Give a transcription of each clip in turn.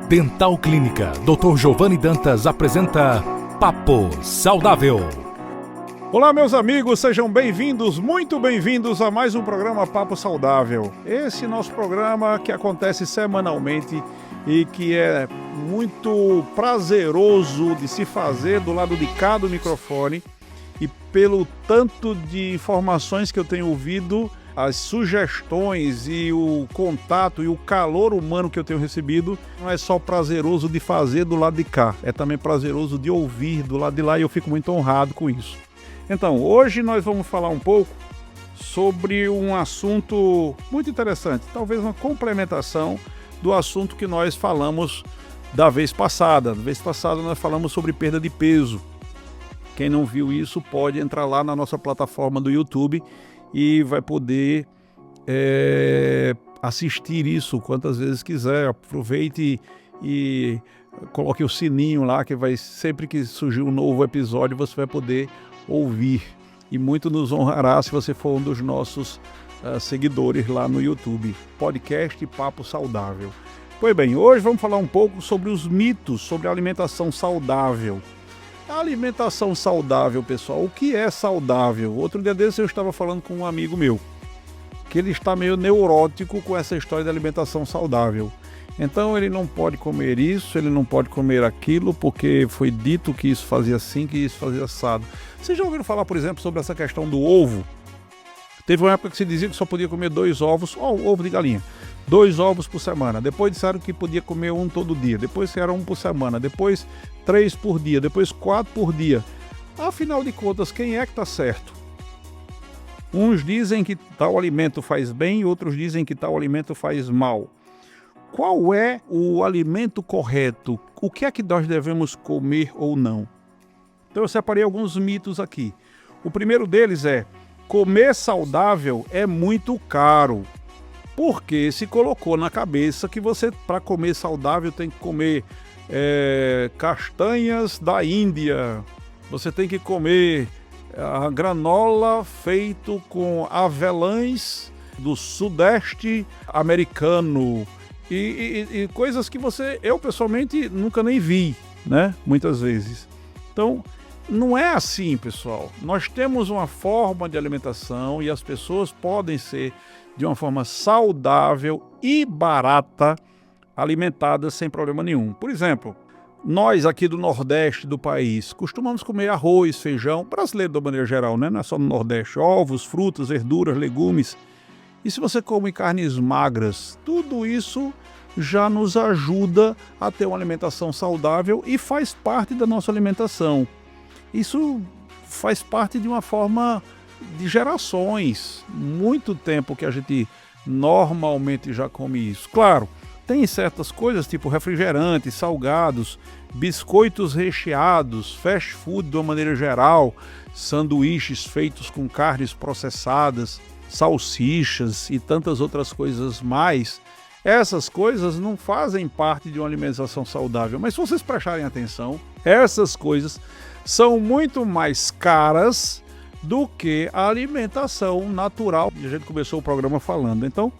Dental Clínica Dr. Giovanni Dantas apresenta Papo Saudável. Olá, meus amigos, sejam bem-vindos, muito bem-vindos a mais um programa Papo Saudável. Esse nosso programa que acontece semanalmente e que é muito prazeroso de se fazer do lado de cá do microfone, e pelo tanto de informações que eu tenho ouvido, as sugestões e o contato e o calor humano que eu tenho recebido, não é só prazeroso de fazer do lado de cá, é também prazeroso de ouvir do lado de lá, e eu fico muito honrado com isso. Então, hoje nós vamos falar um pouco sobre um assunto muito interessante, talvez uma complementação do assunto que nós falamos da vez passada. Na vez passada nós falamos sobre perda de peso. Quem não viu isso pode entrar lá na nossa plataforma do YouTube e vai poder assistir isso quantas vezes quiser. Aproveite e coloque o sininho lá, que vai, sempre que surgir um novo episódio você vai poder ouvir. E muito nos honrará se você for um dos nossos seguidores lá no YouTube. Podcast Papo Saudável. Pois bem, hoje vamos falar um pouco sobre os mitos sobre a alimentação saudável. A alimentação saudável, pessoal, o que é saudável? Outro dia desse eu estava falando com um amigo meu, que ele está meio neurótico com essa história de alimentação saudável. Então ele não pode comer isso, ele não pode comer aquilo, porque foi dito que isso fazia assim, que isso fazia assado. Vocês já ouviram falar, por exemplo, sobre essa questão do ovo? Teve uma época que se dizia que só podia comer 2 ovos, ovo de galinha, 2 ovos por semana. Depois disseram que podia comer um todo dia, depois era 1 por semana, depois 3 por dia, depois 4 por dia. Afinal de contas, quem é que está certo? Uns dizem que tal alimento faz bem, outros dizem que tal alimento faz mal. Qual é o alimento correto? O que é que nós devemos comer ou não? Então eu separei alguns mitos aqui. O primeiro deles é: comer saudável é muito caro. Porque se colocou na cabeça que você, para comer saudável, tem que comer castanhas da Índia, você tem que comer a granola feito com avelãs do sudeste americano e coisas que eu pessoalmente nunca nem vi, né? Muitas vezes. Então, não é assim, pessoal. Nós temos uma forma de alimentação e as pessoas podem ser de uma forma saudável e barata, alimentadas sem problema nenhum. Por exemplo, nós aqui do Nordeste do país costumamos comer arroz, feijão, brasileiro de maneira geral, né? Não é só no Nordeste, ovos, frutas, verduras, legumes. E se você come carnes magras, tudo isso já nos ajuda a ter uma alimentação saudável e faz parte da nossa alimentação. Isso faz parte de uma forma de gerações, muito tempo que a gente normalmente já come isso. Claro, tem certas coisas tipo refrigerantes, salgados, biscoitos recheados, fast food de uma maneira geral, sanduíches feitos com carnes processadas, salsichas e tantas outras coisas mais. Essas coisas não fazem parte de uma alimentação saudável, mas se vocês prestarem atenção, essas coisas são muito mais caras do que a alimentação natural. A gente começou o programa falando. Então,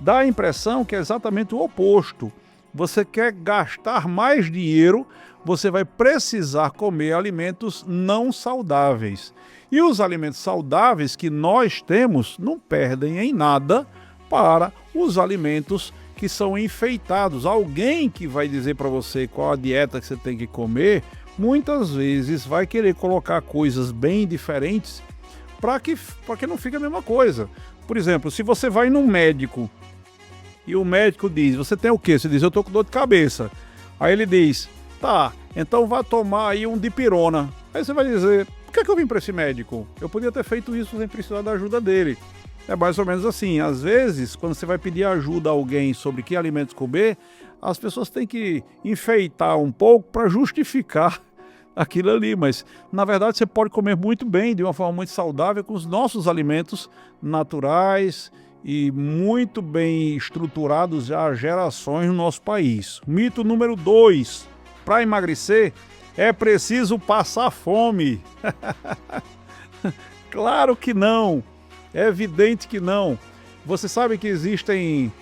dá a impressão que é exatamente o oposto. Você quer gastar mais dinheiro, você vai precisar comer alimentos não saudáveis. E os alimentos saudáveis que nós temos não perdem em nada para os alimentos que são enfeitados. Alguém que vai dizer para você qual a dieta que você tem que comer, muitas vezes vai querer colocar coisas bem diferentes para que não fique a mesma coisa. Por exemplo, se você vai num médico e o médico diz: você tem o quê? Você diz: eu estou com dor de cabeça. Aí ele diz: tá, então vá tomar aí um dipirona. Aí você vai dizer: por que eu vim para esse médico? Eu podia ter feito isso sem precisar da ajuda dele. É mais ou menos assim. Às vezes, quando você vai pedir ajuda a alguém sobre que alimentos comer, as pessoas têm que enfeitar um pouco para justificar aquilo ali, mas na verdade você pode comer muito bem, de uma forma muito saudável, com os nossos alimentos naturais e muito bem estruturados já há gerações no nosso país. Mito número 2: para emagrecer é preciso passar fome. Claro que não, é evidente que não. Você sabe que existem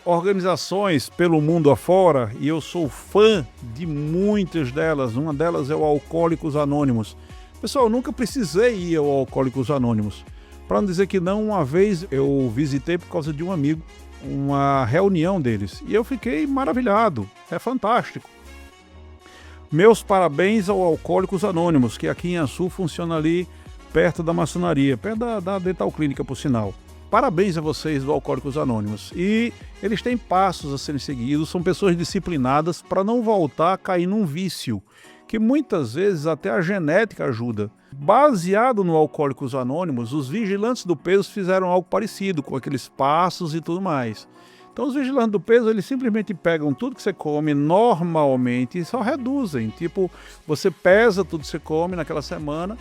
organizações pelo mundo afora, e eu sou fã de muitas delas. Uma delas é o Alcoólicos Anônimos. Pessoal, eu nunca precisei ir ao Alcoólicos Anônimos. Para não dizer que não, uma vez eu visitei por causa de um amigo, uma reunião deles, e eu fiquei maravilhado. É fantástico. Meus parabéns ao Alcoólicos Anônimos, que aqui em Açu funciona ali perto da maçonaria, perto da Dental Clínica, por sinal. Parabéns a vocês do Alcoólicos Anônimos. E eles têm passos a serem seguidos, são pessoas disciplinadas para não voltar a cair num vício, que muitas vezes até a genética ajuda. Baseado no Alcoólicos Anônimos, os vigilantes do peso fizeram algo parecido, com aqueles passos e tudo mais. Então os vigilantes do peso, eles simplesmente pegam tudo que você come normalmente e só reduzem. Tipo, você pesa tudo que você come naquela semana,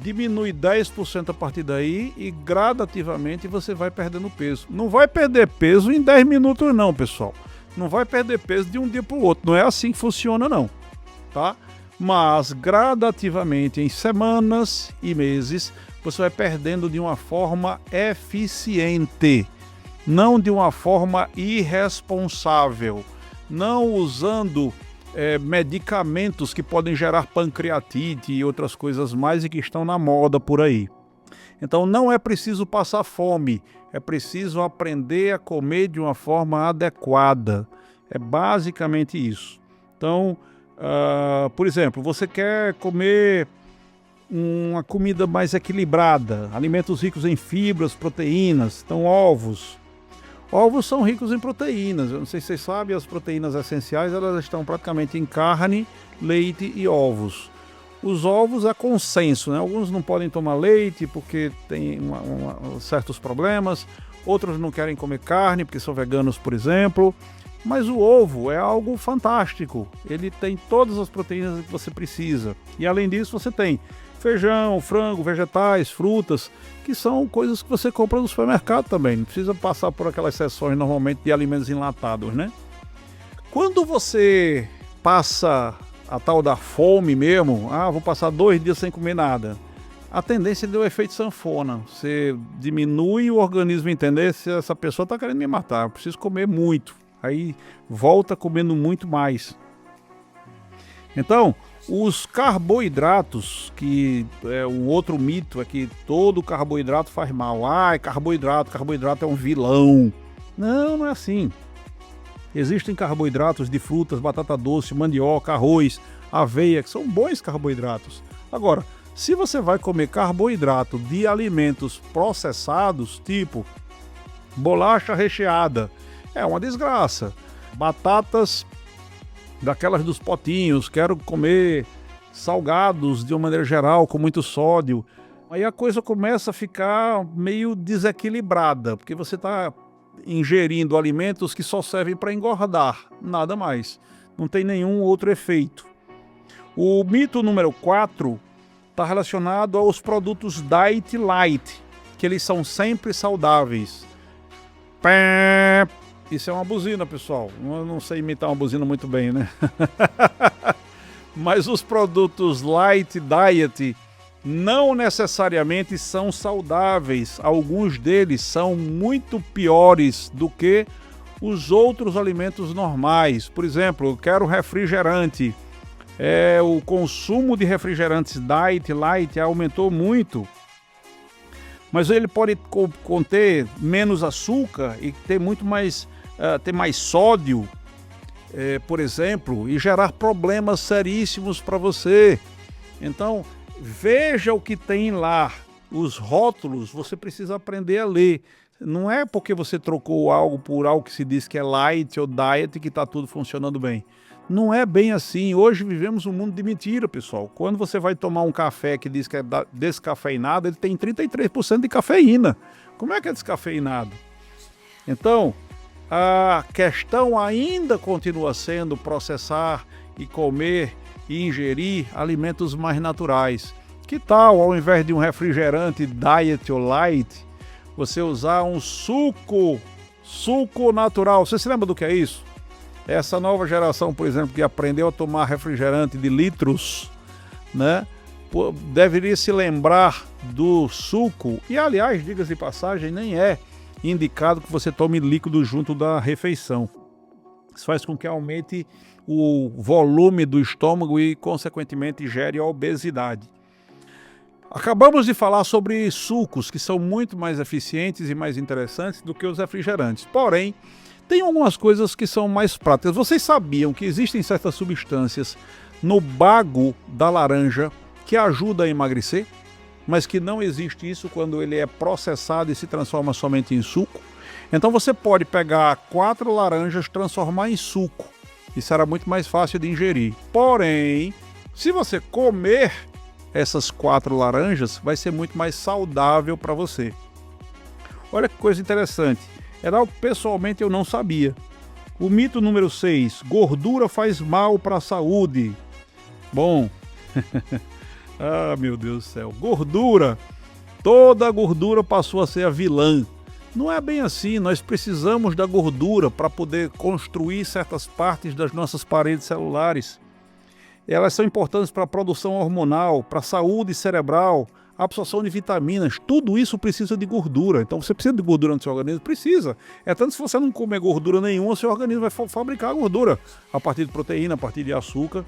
diminui 10% a partir daí e gradativamente você vai perdendo peso. Não vai perder peso em 10 minutos não, pessoal. Não vai perder peso de um dia para o outro. Não é assim que funciona não, tá? Mas gradativamente, em semanas e meses, você vai perdendo de uma forma eficiente, não de uma forma irresponsável, não usando medicamentos que podem gerar pancreatite e outras coisas mais e que estão na moda por aí. Então não é preciso passar fome, é preciso aprender a comer de uma forma adequada. É basicamente isso. Então, por exemplo, você quer comer uma comida mais equilibrada, alimentos ricos em fibras, proteínas, então ovos. Ovos são ricos em proteínas. Eu não sei se vocês sabem, as proteínas essenciais elas estão praticamente em carne, leite e ovos. Os ovos é consenso, né? Alguns não podem tomar leite porque tem certos problemas, outros não querem comer carne porque são veganos, por exemplo. Mas o ovo é algo fantástico. Ele tem todas as proteínas que você precisa. E além disso você tem feijão, frango, vegetais, frutas, que são coisas que você compra no supermercado também. Não precisa passar por aquelas seções normalmente de alimentos enlatados, né? Quando você passa a tal da fome mesmo, vou passar 2 dias sem comer nada, a tendência é o efeito sanfona. Você diminui o organismo entender se essa pessoa está querendo me matar, eu preciso comer muito. Aí volta comendo muito mais. Então, os carboidratos, que é um outro mito, é que todo carboidrato faz mal. Carboidrato é um vilão. Não, não é assim. Existem carboidratos de frutas, batata doce, mandioca, arroz, aveia, que são bons carboidratos. Agora, se você vai comer carboidrato de alimentos processados, tipo bolacha recheada, é uma desgraça. Batatas daquelas dos potinhos, quero comer salgados de uma maneira geral, com muito sódio. Aí a coisa começa a ficar meio desequilibrada, porque você está ingerindo alimentos que só servem para engordar, nada mais. Não tem nenhum outro efeito. O mito número 4 está relacionado aos produtos Diet Light, que eles são sempre saudáveis. Isso é uma buzina, pessoal. Eu não sei imitar uma buzina muito bem, né? Mas os produtos Light Diet não necessariamente são saudáveis. Alguns deles são muito piores do que os outros alimentos normais. Por exemplo, eu quero refrigerante. O consumo de refrigerantes Diet Light aumentou muito. Mas ele pode conter menos açúcar e ter muito mais... ter mais sódio, por exemplo, e gerar problemas seríssimos para você. Então, veja o que tem lá. Os rótulos, você precisa aprender a ler. Não é porque você trocou algo por algo que se diz que é light ou diet que está tudo funcionando bem. Não é bem assim. Hoje vivemos um mundo de mentira, pessoal. Quando você vai tomar um café que diz que é descafeinado, ele tem 33% de cafeína. Como é que é descafeinado? Então, a questão ainda continua sendo processar e comer e ingerir alimentos mais naturais. Que tal, ao invés de um refrigerante diet ou light, você usar um suco natural? Você se lembra do que é isso? Essa nova geração, por exemplo, que aprendeu a tomar refrigerante de litros, né? Deveria se lembrar do suco. E, aliás, diga-se de passagem, nem é indicado que você tome líquido junto da refeição. Isso faz com que aumente o volume do estômago e, consequentemente, gere obesidade. Acabamos de falar sobre sucos, que são muito mais eficientes e mais interessantes do que os refrigerantes. Porém, tem algumas coisas que são mais práticas. Vocês sabiam que existem certas substâncias no bago da laranja que ajudam a emagrecer, mas que não existe isso quando ele é processado e se transforma somente em suco? Então você pode pegar 4 laranjas, transformar em suco. Isso era muito mais fácil de ingerir. Porém, se você comer essas 4 laranjas, vai ser muito mais saudável para você. Olha que coisa interessante. Era algo que pessoalmente eu não sabia. O mito número 6. Gordura faz mal para a saúde. Bom, ah, meu Deus do céu. Gordura. Toda a gordura passou a ser a vilã. Não é bem assim. Nós precisamos da gordura para poder construir certas partes das nossas paredes celulares. Elas são importantes para a produção hormonal, para a saúde cerebral, absorção de vitaminas. Tudo isso precisa de gordura. Então você precisa de gordura no seu organismo? Precisa. É tanto se você não comer gordura nenhuma, o seu organismo vai fabricar gordura a partir de proteína, a partir de açúcar.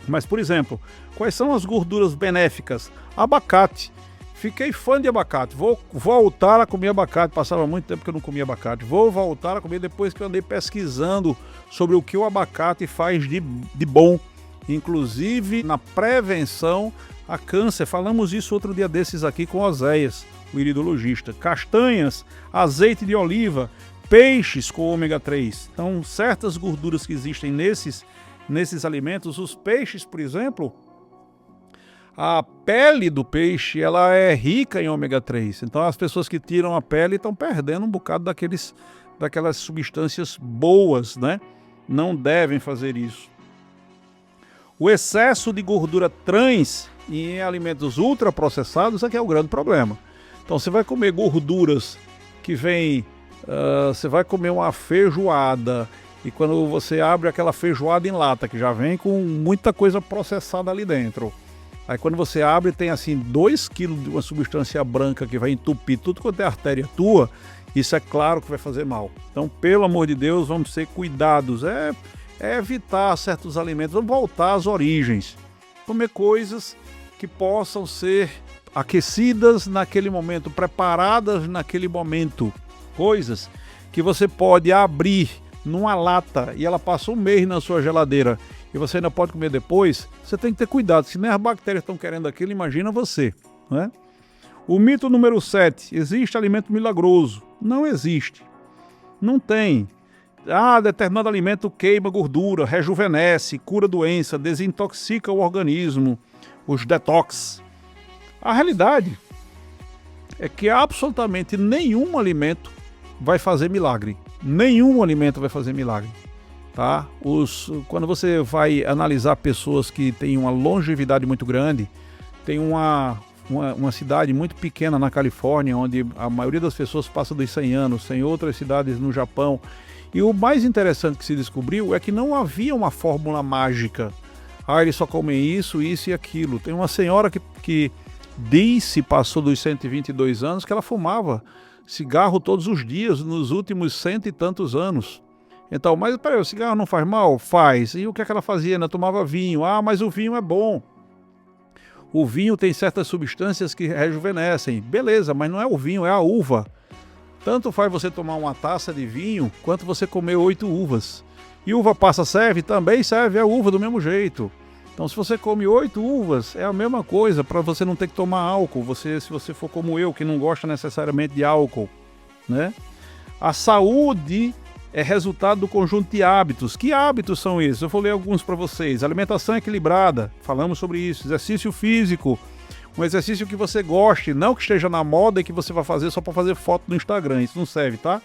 Mas, por exemplo, quais são as gorduras benéficas? Abacate. Fiquei fã de abacate. Vou voltar a comer abacate. Passava muito tempo que eu não comia abacate. Vou voltar a comer depois que eu andei pesquisando sobre o que o abacate faz de bom. Inclusive na prevenção a câncer. Falamos isso outro dia desses aqui com Oséias, o iridologista. Castanhas, azeite de oliva, peixes com ômega 3. Então, certas gorduras que existem nesses alimentos, os peixes, por exemplo, a pele do peixe ela é rica em ômega 3. Então, as pessoas que tiram a pele estão perdendo um bocado daquelas substâncias boas, né? Não devem fazer isso. O excesso de gordura trans em alimentos ultraprocessados é que é o grande problema. Então você vai comer gorduras que vem, você vai comer uma feijoada e quando você abre aquela feijoada em lata que já vem com muita coisa processada ali dentro. Aí quando você abre tem assim 2 kg de uma substância branca que vai entupir tudo quanto é artéria tua, isso é claro que vai fazer mal. Então pelo amor de Deus, vamos ser cuidados, é evitar certos alimentos, vamos voltar às origens, comer coisas que possam ser aquecidas naquele momento, preparadas naquele momento, coisas que você pode abrir numa lata e ela passa um mês na sua geladeira e você ainda pode comer depois. Você tem que ter cuidado, se nem as bactérias estão querendo aquilo, imagina você, né? O mito número 7, existe alimento milagroso? Não existe, não tem. Determinado alimento queima gordura, rejuvenesce, cura doença, desintoxica o organismo, os detox. A realidade é que absolutamente nenhum alimento vai fazer milagre. Nenhum alimento vai fazer milagre. Tá? Quando você vai analisar pessoas que têm uma longevidade muito grande, tem uma cidade muito pequena na Califórnia, onde a maioria das pessoas passa dos 100 anos, tem outras cidades no Japão. E o mais interessante que se descobriu é que não havia uma fórmula mágica. Eles só comem isso, isso e aquilo. Tem uma senhora que disse, passou dos 122 anos, que ela fumava cigarro todos os dias nos últimos 100 e tantos anos. Então, mas peraí, o cigarro não faz mal? Faz. E o que é que ela fazia? Ela tomava vinho. Mas o vinho é bom. O vinho tem certas substâncias que rejuvenescem. Beleza, mas não é o vinho, é a uva. Tanto faz você tomar uma taça de vinho, quanto você comer 8 uvas. E uva passa serve? Também serve a uva do mesmo jeito. Então se você come 8 uvas, é a mesma coisa, para você não ter que tomar álcool. Se você for como eu, que não gosta necessariamente de álcool, né? A saúde é resultado do conjunto de hábitos. Que hábitos são esses? Eu vou ler alguns para vocês. Alimentação equilibrada, falamos sobre isso. Exercício físico, um exercício que você goste, não que esteja na moda e que você vai fazer só para fazer foto no Instagram, isso não serve, tá?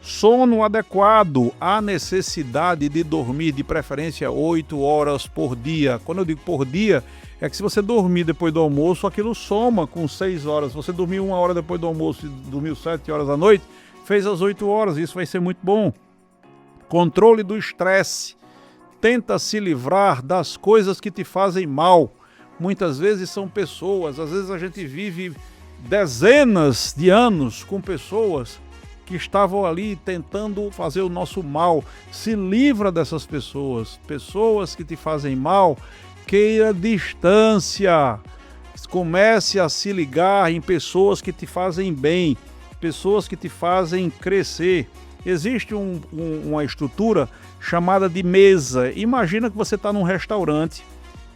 Sono adequado, a necessidade de dormir, de preferência 8 horas por dia. Quando eu digo por dia, é que se você dormir depois do almoço, aquilo soma com 6 horas. Você dormir 1 hora depois do almoço e dormiu 7 horas da noite, fez as 8 horas, isso vai ser muito bom. Controle do estresse, tenta se livrar das coisas que te fazem mal. Muitas vezes são pessoas, às vezes a gente vive dezenas de anos com pessoas que estavam ali tentando fazer o nosso mal. Se livra dessas pessoas, pessoas que te fazem mal, queira distância. Comece a se ligar em pessoas que te fazem bem, pessoas que te fazem crescer. Existe uma estrutura chamada de mesa. Imagina que você está num restaurante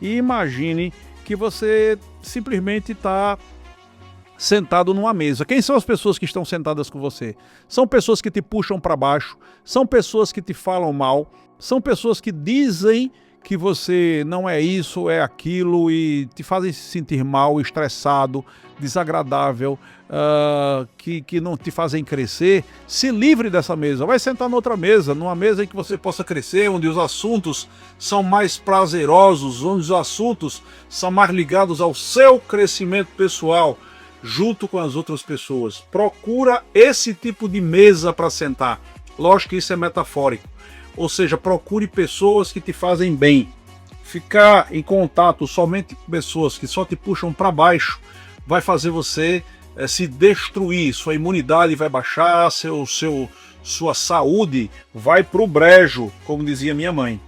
e imagine que você simplesmente está sentado numa mesa. Quem são as pessoas que estão sentadas com você? São pessoas que te puxam para baixo, são pessoas que te falam mal, são pessoas que dizem que você não é isso, é aquilo e te fazem se sentir mal, estressado, desagradável, que não te fazem crescer. Se livre dessa mesa, vai sentar noutra mesa, numa mesa em que você possa crescer, onde os assuntos são mais prazerosos, onde os assuntos são mais ligados ao seu crescimento pessoal, junto com as outras pessoas. Procura esse tipo de mesa para sentar. Lógico que isso é metafórico. Ou seja, procure pessoas que te fazem bem. Ficar em contato somente com pessoas que só te puxam para baixo vai fazer você se destruir. Sua imunidade vai baixar, sua saúde vai pro brejo, como dizia minha mãe.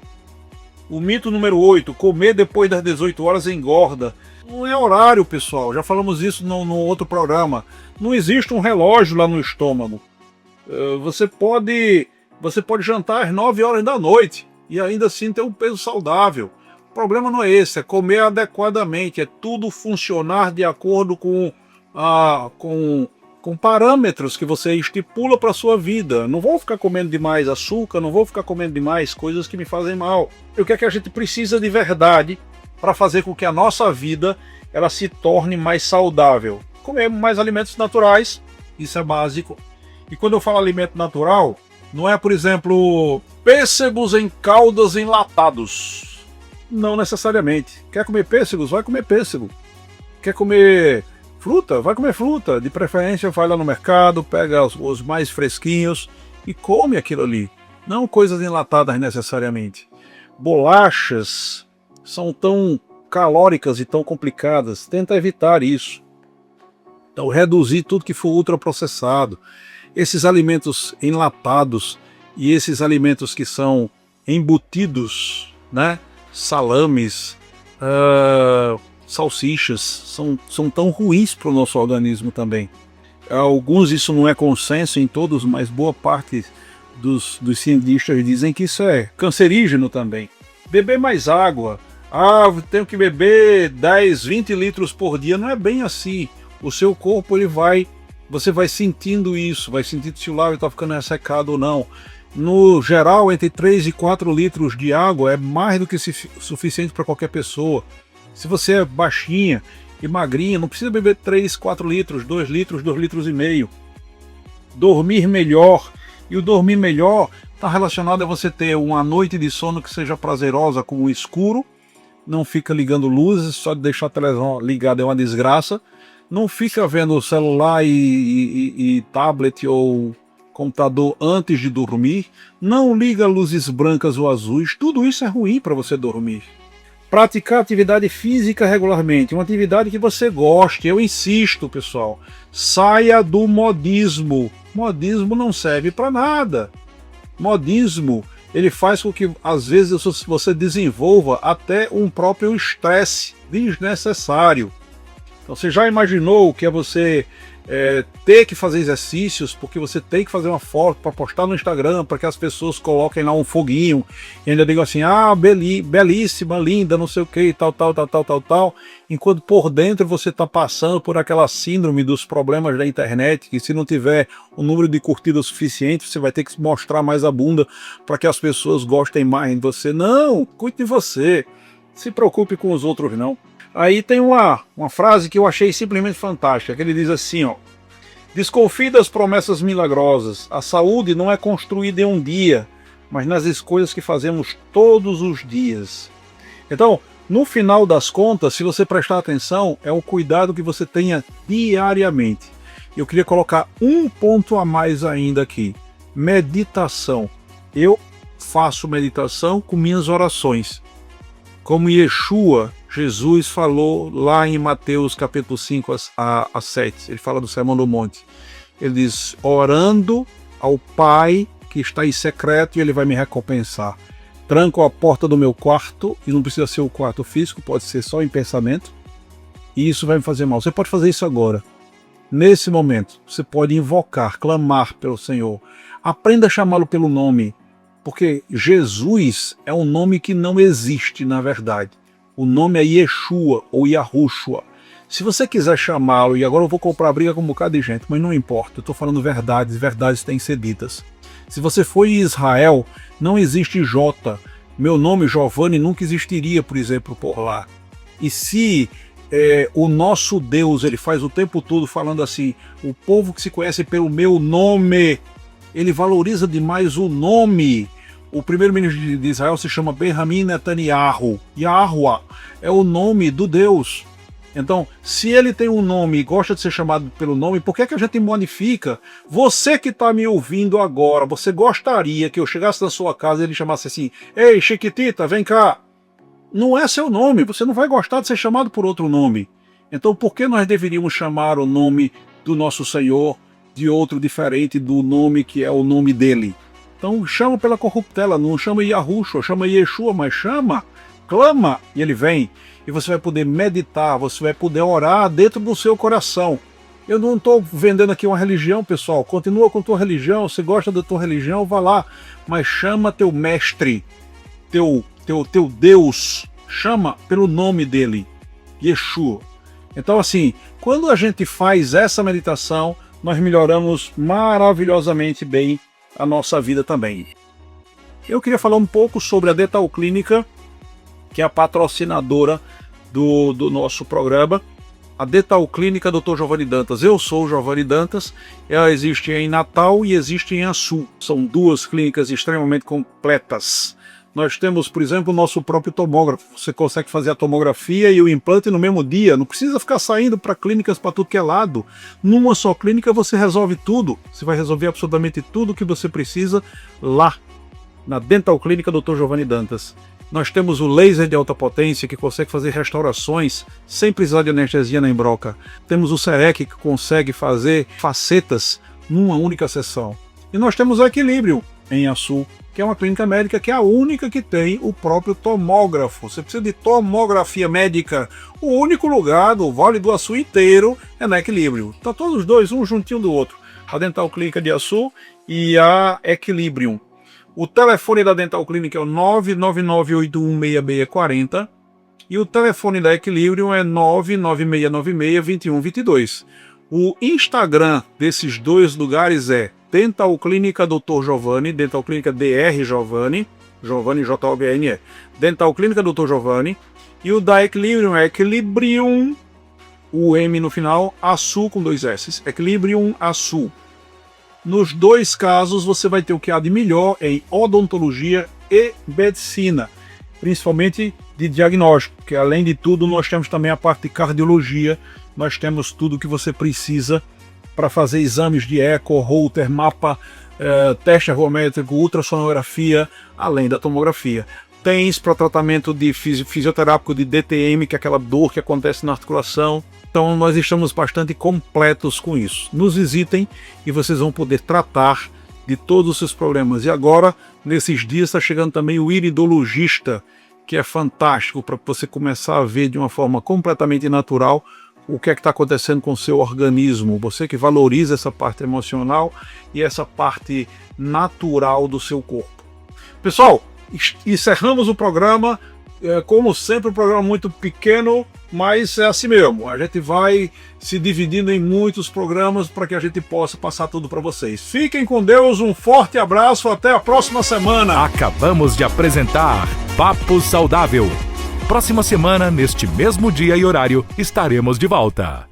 O mito número 8, comer depois das 18 horas engorda. Não é horário, pessoal. Já falamos isso no outro programa. Não existe um relógio lá no estômago. Você pode jantar às 9 horas da noite e ainda assim ter um peso saudável. O problema não é esse, é comer adequadamente, é tudo funcionar de acordo com parâmetros que você estipula para a sua vida. Não vou ficar comendo demais açúcar, não vou ficar comendo demais coisas que me fazem mal. E o que é que a gente precisa de verdade para fazer com que a nossa vida ela se torne mais saudável? Comer mais alimentos naturais, isso é básico. E quando eu falo alimento natural, não é, por exemplo, pêssegos em caldas enlatados. Não necessariamente. Quer comer pêssegos? Vai comer pêssego. Quer comer fruta? Vai comer fruta. De preferência, vai lá no mercado, pega os mais fresquinhos e come aquilo ali. Não coisas enlatadas necessariamente. Bolachas são tão calóricas e tão complicadas. Tenta evitar isso. Então, reduzir tudo que for ultraprocessado. Esses alimentos enlatados e esses alimentos que são embutidos, né? Salames, salsichas, são tão ruins para o nosso organismo também. Alguns, isso não é consenso em todos, mas boa parte dos cientistas dizem que isso é cancerígeno também. Beber mais água. Tenho que beber 10, 20 litros por dia. Não é bem assim. O seu corpo, você vai sentindo isso, vai sentindo se o lábio está ficando ressecado ou não. No geral, entre 3 e 4 litros de água é mais do que suficiente para qualquer pessoa. Se você é baixinha e magrinha, não precisa beber 3, 4 litros, 2 litros, 2 litros e meio. Dormir melhor. E o dormir melhor está relacionado a você ter uma noite de sono que seja prazerosa com o escuro. Não fica ligando luzes, só de deixar a televisão ligada é uma desgraça. Não fica vendo celular e tablet ou computador antes de dormir. Não liga luzes brancas ou azuis. Tudo isso é ruim para você dormir. Praticar atividade física regularmente. Uma atividade que você goste. Eu insisto, pessoal. Saia do modismo. Modismo não serve para nada. Modismo, ele faz com que, às vezes, você desenvolva até um próprio estresse desnecessário. Então, você já imaginou o que é você ter que fazer exercícios porque você tem que fazer uma foto para postar no Instagram para que as pessoas coloquem lá um foguinho e ainda digam assim, belíssima, linda, não sei o que, tal, enquanto por dentro você está passando por aquela síndrome dos problemas da internet, que se não tiver um número de curtidas suficiente, você vai ter que mostrar mais a bunda para que as pessoas gostem mais de você. Não, cuide de você, se preocupe com os outros não. Aí tem uma frase que eu achei simplesmente fantástica, que ele diz assim, ó: desconfie das promessas milagrosas, a saúde não é construída em um dia, mas nas escolhas que fazemos todos os dias. Então, no final das contas, se você prestar atenção, é o cuidado que você tenha diariamente. Eu queria colocar um ponto a mais ainda aqui, meditação. Eu faço meditação com minhas orações, como Yeshua, Jesus falou lá em Mateus capítulo 5 a 7, ele fala do Sermão do Monte. Ele diz, orando ao Pai que está em secreto e ele vai me recompensar. Tranco a porta do meu quarto, e não precisa ser o quarto físico, pode ser só em pensamento, e isso vai me fazer mal. Você pode fazer isso agora. Nesse momento, você pode invocar, clamar pelo Senhor. Aprenda a chamá-lo pelo nome, porque Jesus é um nome que não existe na verdade. O nome é Yeshua ou Yahushua. Se você quiser chamá-lo, e agora eu vou comprar briga com um bocado de gente, mas não importa, eu estou falando verdades, verdades têm que ser ditas. Se você for em Israel, não existe J. Meu nome, Giovanni, nunca existiria, por exemplo, por lá. E se o nosso Deus, ele faz o tempo todo falando assim, o povo que se conhece pelo meu nome, ele valoriza demais o nome. O primeiro-ministro de Israel se chama Benjamin Netanyahu. Yahuwah é o nome do Deus. Então, se ele tem um nome e gosta de ser chamado pelo nome, por que a gente modifica? Você que está me ouvindo agora, você gostaria que eu chegasse na sua casa e ele chamasse assim, ei, Chiquitita, vem cá. Não é seu nome, você não vai gostar de ser chamado por outro nome. Então, por que nós deveríamos chamar o nome do nosso Senhor de outro diferente do nome que é o nome dele? Então, chama pela corruptela, não chama Yahushua, chama Yeshua, mas chama, clama, e ele vem. E você vai poder meditar, você vai poder orar dentro do seu coração. Eu não estou vendendo aqui uma religião, pessoal. Continua com tua religião, você gosta da tua religião, vá lá. Mas chama teu mestre, teu Deus, chama pelo nome dele, Yeshua. Então assim, quando a gente faz essa meditação, nós melhoramos maravilhosamente bem a nossa vida também. Eu queria falar um pouco sobre a Dental Clínica, que é a patrocinadora do nosso programa, a Dental Clínica Dr. Giovanni Dantas. Eu sou o Giovanni Dantas, ela existe em Natal e existe em Açu. São duas clínicas extremamente completas. Nós temos, por exemplo, o nosso próprio tomógrafo. Você consegue fazer a tomografia e o implante no mesmo dia. Não precisa ficar saindo para clínicas para tudo que é lado. Numa só clínica você resolve tudo. Você vai resolver absolutamente tudo o que você precisa lá, na Dental Clínica Dr. Giovanni Dantas. Nós temos o laser de alta potência que consegue fazer restaurações sem precisar de anestesia nem broca. Temos o CEREC que consegue fazer facetas numa única sessão. E nós temos o Equilíbrio em Açu, que é uma clínica médica que é a única que tem o próprio tomógrafo. Você precisa de tomografia médica. O único lugar do Vale do Açu inteiro é na Equilíbrio. Está todos os dois, um juntinho do outro. A Dental Clínica de Açu e a Equilibrium. O telefone da Dental Clínica é o 999816640 e o telefone da Equilibrium é 996962122. O Instagram desses dois lugares é Dental Clínica Dr. Giovanni, Dental Clínica Dr. Giovanni, Giovanni J-O-V-N-E, Dental Clínica Dr. Giovanni, e o da Equilibrium é Equilibrium, o M no final, Açu com 2 S, Equilibrium Açu. Nos dois casos você vai ter o que há de melhor em odontologia e medicina, principalmente de diagnóstico, porque além de tudo nós temos também a parte de cardiologia, nós temos tudo que você precisa para fazer exames de eco, Holter, mapa, teste ergométrico, ultrassonografia, além da tomografia. TENS para tratamento de fisioterápico de DTM, que é aquela dor que acontece na articulação. Então nós estamos bastante completos com isso. Nos visitem e vocês vão poder tratar de todos os seus problemas. E agora, nesses dias, está chegando também o iridologista, que é fantástico para você começar a ver de uma forma completamente natural o que é que está acontecendo com o seu organismo. Você que valoriza essa parte emocional e essa parte natural do seu corpo. Pessoal, encerramos o programa. Como sempre, um programa muito pequeno, mas é assim mesmo. A gente vai se dividindo em muitos programas para que a gente possa passar tudo para vocês. Fiquem com Deus, um forte abraço, até a próxima semana. Acabamos de apresentar Papo Saudável. Próxima semana, neste mesmo dia e horário, estaremos de volta.